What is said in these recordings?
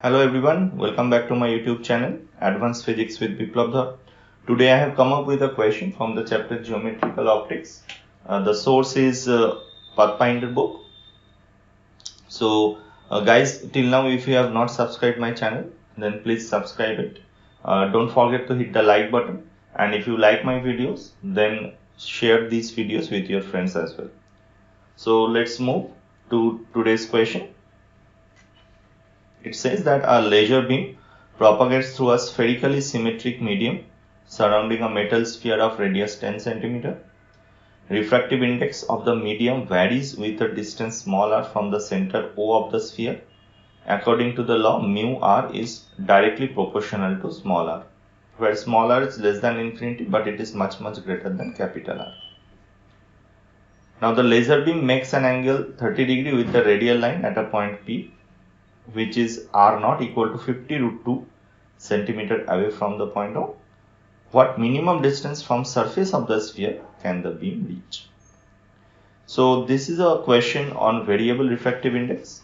Hello everyone, welcome back to my YouTube channel Advanced Physics with Biplabdha. Today I have come up with a question from the chapter Geometrical Optics. The source is Pathfinder book. So guys, till now if you have not subscribed my channel, then please subscribe it. Don't forget to hit the like button, and if you like my videos, then share these videos with your friends as well. So let's move to today's question. It says that a laser beam propagates through a spherically symmetric medium surrounding a metal sphere of radius 10 cm. Refractive index of the medium varies with a distance small r from the center O of the sphere. According to the law, mu r is directly proportional to small r, where small r is less than infinity, but it is much greater than capital R. Now the laser beam makes an angle 30 degree with the radial line at a point P, which is r0 equal to 50 root 2 centimeter away from the point O. What minimum distance from surface of the sphere can the beam reach? So this is a question on variable refractive index.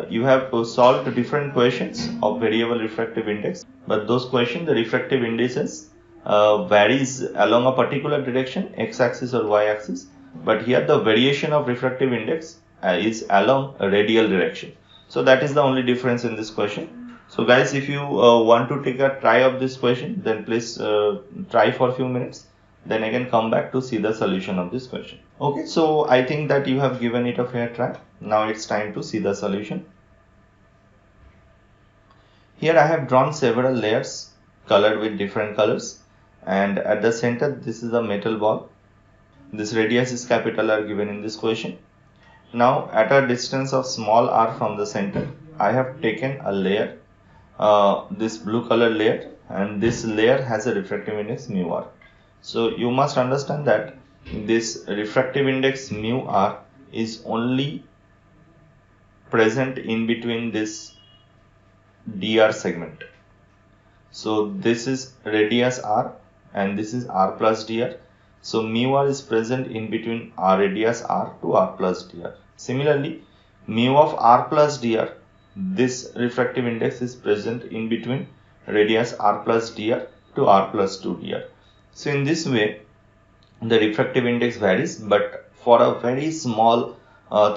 You have solved different questions of variable refractive index, but those questions, the refractive indices varies along a particular direction, x-axis or y-axis, but here the variation of refractive index is along a radial direction. So that is the only difference in this question. So guys, if you want to take a try of this question, then please try for a few minutes. Then again come back to see the solution of this question. Okay, so I think that you have given it a fair try. Now it's time to see the solution. Here I have drawn several layers colored with different colors, and at the center this is a metal ball. This radius is capital R given in this question. Now at a distance of small r from the center, I have taken a layer, this blue color layer, and this layer has a refractive index mu r. So you must understand that this refractive index mu r is only present in between this dr segment. So this is radius r and this is r plus dr. So mu r is present in between r radius r to r plus dr. Similarly, mu of r plus dr, this refractive index is present in between radius r plus dr to r plus 2 dr. So in this way, the refractive index varies, but for a very small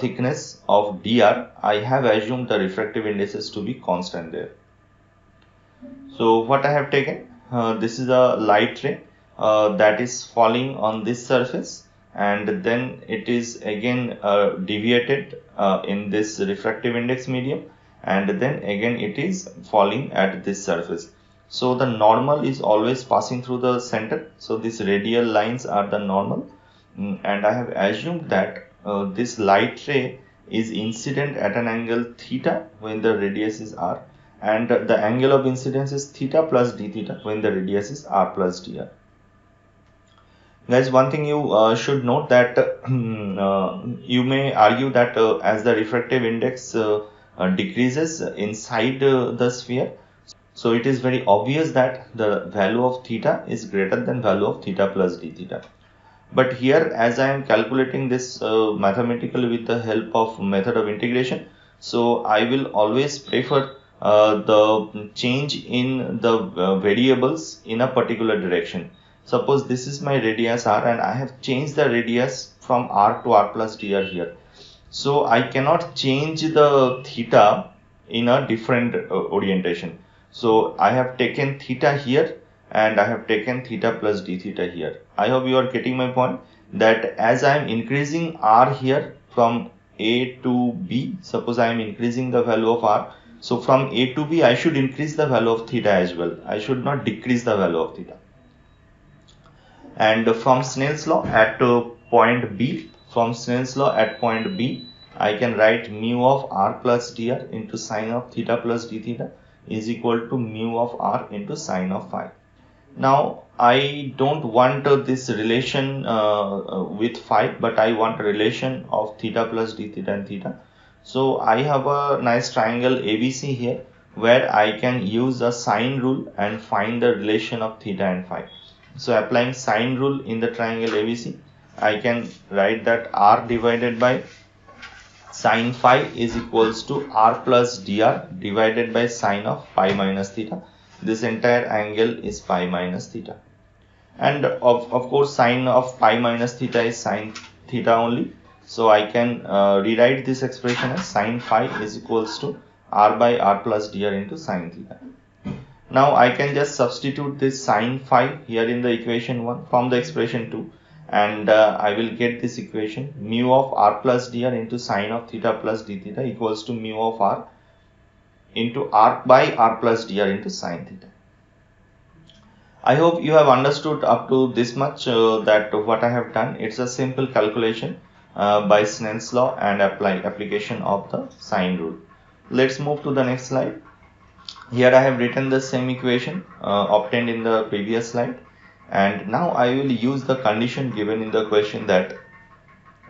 thickness of dr, I have assumed the refractive indices to be constant there. So what I have taken, this is a light ray that is falling on this surface, and then it is again deviated in this refractive index medium, and then again it is falling at this surface. So the normal is always passing through the center. So these radial lines are the normal, and I have assumed that this light ray is incident at an angle theta when the radius is r, and the angle of incidence is theta plus d theta when the radius is r plus dr. Guys, one thing you should note that you may argue that as the refractive index decreases inside the sphere, so it is very obvious that the value of theta is greater than value of theta plus d theta. But here, as I am calculating this mathematically with the help of method of integration, so I will always prefer the change in the variables in a particular direction. Suppose this is my radius r and I have changed the radius from r to r plus dr here. So I cannot change the theta in a different orientation. So I have taken theta here and I have taken theta plus d theta here. I hope you are getting my point, that as I am increasing r here from a to b, suppose I am increasing the value of r. So from a to b I should increase the value of theta as well. I should not decrease the value of theta. And from Snell's law at point B, I can write mu of r plus dr into sine of theta plus d theta is equal to mu of r into sine of phi. Now I don't want this relation with phi, but I want a relation of theta plus d theta and theta. So I have a nice triangle ABC here where I can use a sine rule and find the relation of theta and phi. So applying sine rule in the triangle ABC, I can write that r divided by Sine phi is equals to r plus dr divided by sine of phi minus theta. This entire angle is phi minus theta. And of course sine of pi minus theta is sine theta only, so I can rewrite this expression as sine phi is equals to r by r plus dr into sine theta. Now I can just substitute this sine phi here in the equation 1 from the expression 2, and I will get this equation mu of r plus dr into sine of theta plus d theta equals to mu of r into r by r plus dr into sine theta. I hope you have understood up to this much that what I have done. It's a simple calculation by Snell's law and application of the sine rule. Let's move to the next slide. Here I have written the same equation obtained in the previous slide, and now I will use the condition given in the question that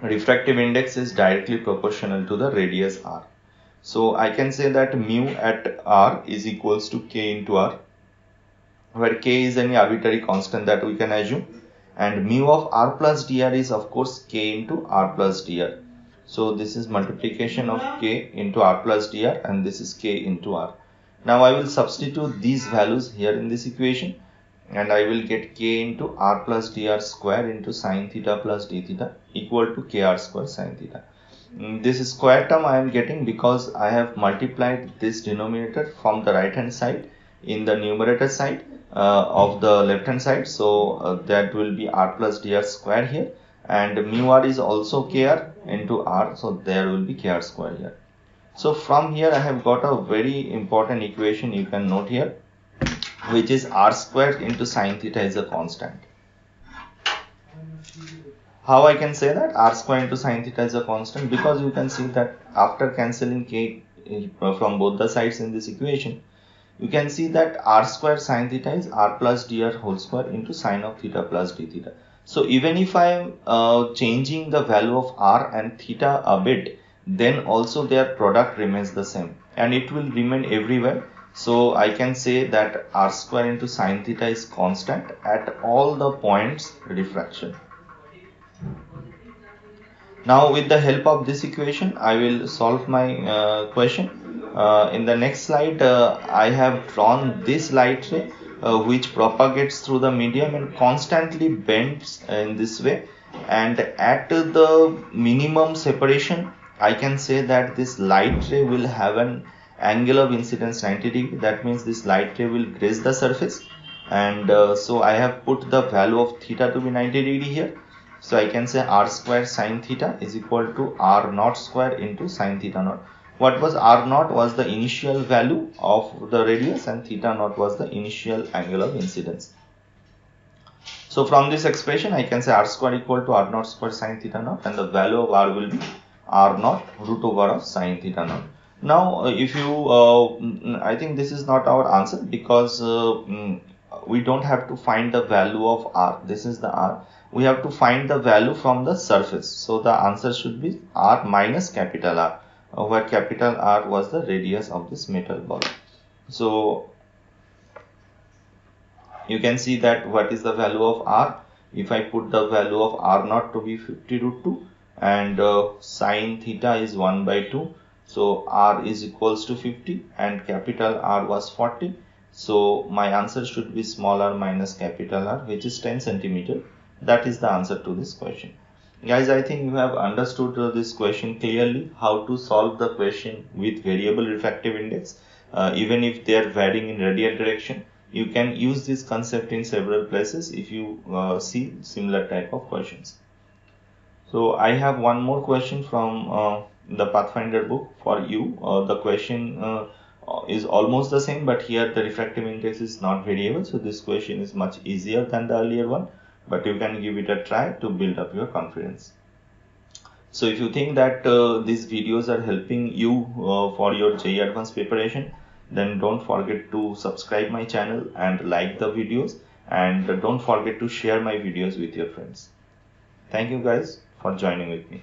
refractive index is directly proportional to the radius r. So I can say that mu at r is equals to k into r, where k is any arbitrary constant that we can assume, and mu of r plus dr is of course k into r plus dr. So this is multiplication of k into r plus dr, and this is k into r. Now I will substitute these values here in this equation, and I will get k into r plus dr square into sine theta plus d theta equal to kr square sine theta. This square term I am getting because I have multiplied this denominator from the right hand side in the numerator side of the left hand side, so that will be r plus dr square here, and mu r is also kr into r, so there will be kr square here. So from here I have got a very important equation you can note here, which is r square into sine theta is a constant. How I can say that r square into sine theta is a constant? Because you can see that after cancelling k from both the sides in this equation, you can see that r square sine theta is r plus dr whole square into sine of theta plus d theta. So even if I am changing the value of r and theta a bit, then also their product remains the same and it will remain everywhere. So I can say that r square into sine theta is constant at all the points diffraction. Now with the help of this equation, I will solve my question. In the next slide, I have drawn this light ray which propagates through the medium and constantly bends in this way, and at the minimum separation I can say that this light ray will have an angle of incidence 90 degree. That means this light ray will graze the surface, and so I have put the value of theta to be 90 degree here. So I can say r square sine theta is equal to r naught square into sine theta naught. What was r naught was the initial value of the radius, and theta naught was the initial angle of incidence. So from this expression I can say r square equal to r naught square sine theta naught, and the value of r will be r naught root over of sine theta naught. Now if you I think this is not our answer, because we don't have to find the value of r. This is the r. We have to find the value from the surface. So the answer should be r minus capital R, where capital R was the radius of this metal ball. So you can see that what is the value of r. If I put the value of r naught to be 50 root 2 and sine theta is 1 by 2, so r is equals to 50 and capital R was 40. So my answer should be small r minus capital R, which is 10 centimeter. That is the answer to this question. Guys, I think you have understood this question clearly, how to solve the question with variable refractive index. Even if they are varying in radial direction, you can use this concept in several places if you see similar type of questions. So I have one more question from the Pathfinder book for you. The question is almost the same, but here the refractive index is not variable, so this question is much easier than the earlier one, but you can give it a try to build up your confidence. So if you think that these videos are helping you for your JEE Advanced preparation, then don't forget to subscribe my channel and like the videos, and don't forget to share my videos with your friends. Thank you guys for joining with me.